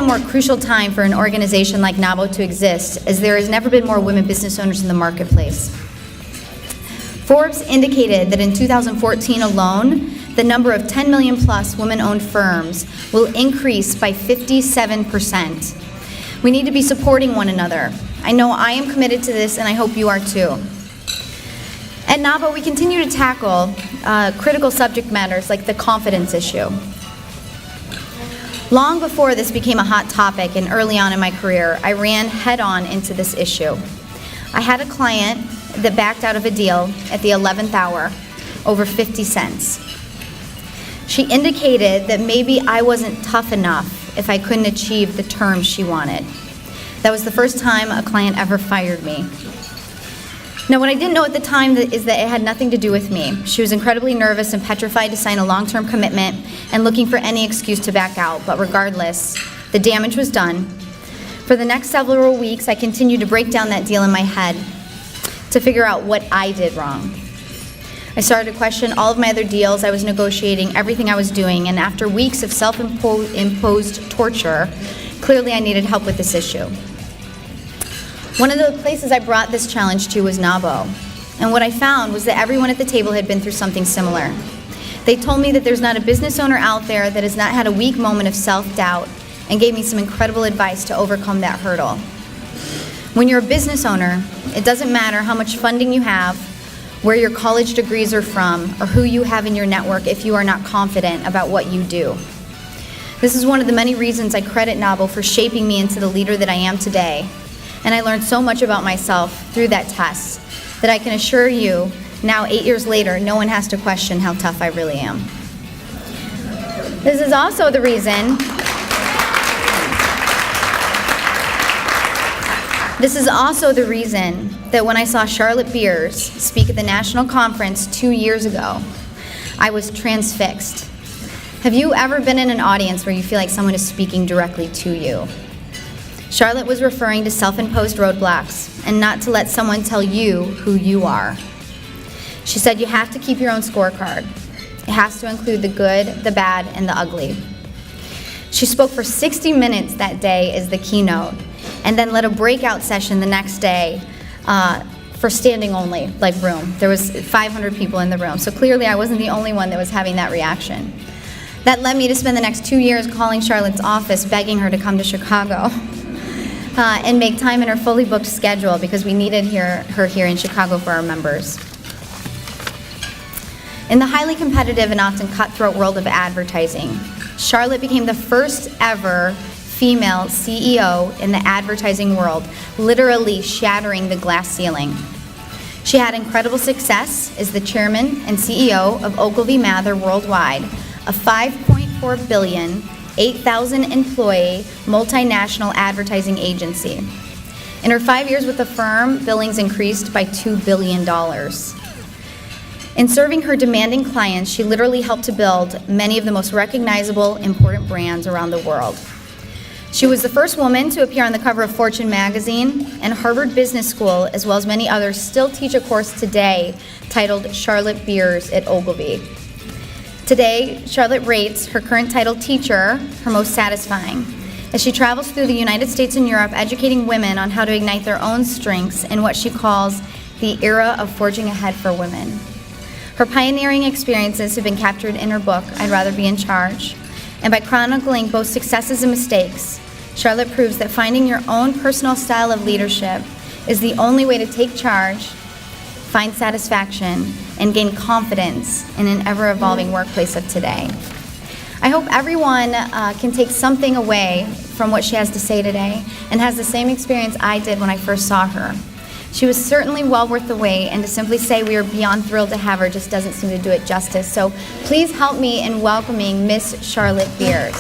more crucial time for an organization like NAWBO to exist, as there has never been more women business owners in the marketplace. Forbes indicated that in 2014 alone, the number of 10 million plus women-owned firms will increase by 57%. We need to be supporting one another. I know I am committed to this, and I hope you are too. At NAWBO, we continue to tackle critical subject matters like the confidence issue. Long before this became a hot topic and early on in my career, I ran head-on into this issue. I had a client that backed out of a deal at the 11th hour over 50 cents. She indicated that maybe I wasn't tough enough if I couldn't achieve the terms she wanted. That was the first time a client ever fired me. Now, what I didn't know at the time is that it had nothing to do with me. She was incredibly nervous and petrified to sign a long-term commitment and looking for any excuse to back out, but regardless, the damage was done. For the next several weeks, I continued to break down that deal in my head to figure out what I did wrong. I started to question all of my other deals I was negotiating, everything I was doing, and after weeks of self-imposed torture, clearly I needed help with this issue. One of the places I brought this challenge to was NAWBO, and what I found was that everyone at the table had been through something similar. They told me that there's not a business owner out there that has not had a weak moment of self-doubt, and gave me some incredible advice to overcome that hurdle. When you're a business owner, it doesn't matter how much funding you have, where your college degrees are from, or who you have in your network if you are not confident about what you do. This is one of the many reasons I credit NAWBO for shaping me into the leader that I am today. And I learned so much about myself through that test that I can assure you, now 8 years later, no one has to question how tough I really am. This is also the reason that when I saw Charlotte Beers speak at the national conference 2 years ago, I was transfixed. Have you ever been in an audience where you feel like someone is speaking directly to you? Charlotte was referring to self-imposed roadblocks and not to let someone tell you who you are. She said you have to keep your own scorecard. It has to include the good, the bad, and the ugly. She spoke for 60 minutes that day as the keynote, and then led a breakout session the next day for standing only, like room. There was 500 people in the room, so clearly I wasn't the only one that was having that reaction. That led me to spend the next 2 years calling Charlotte's office, begging her to come to Chicago and make time in her fully booked schedule because we needed her here in Chicago for our members. In the highly competitive and often cutthroat world of advertising, Charlotte became the first ever female CEO in the advertising world, literally shattering the glass ceiling. She had incredible success as the chairman and CEO of Ogilvy Mather Worldwide, a $5.4 billion, 8,000 employee multinational advertising agency. In her 5 years with the firm, billings increased by $2 billion. In serving her demanding clients, she literally helped to build many of the most recognizable, important brands around the world. She was the first woman to appear on the cover of Fortune magazine, and Harvard Business School, as well as many others, still teach a course today titled Charlotte Beers at Ogilvy. Today, Charlotte rates her current title teacher her most satisfying, as she travels through the United States and Europe educating women on how to ignite their own strengths in what she calls the era of forging ahead for women. Her pioneering experiences have been captured in her book, I'd Rather Be in Charge. And by chronicling both successes and mistakes, Charlotte proves that finding your own personal style of leadership is the only way to take charge, find satisfaction, and gain confidence in an ever-evolving workplace of today. I hope everyone can take something away from what she has to say today and has the same experience I did when I first saw her. She was certainly well worth the wait, and to simply say we are beyond thrilled to have her just doesn't seem to do it justice. So please help me in welcoming Miss Charlotte Beers.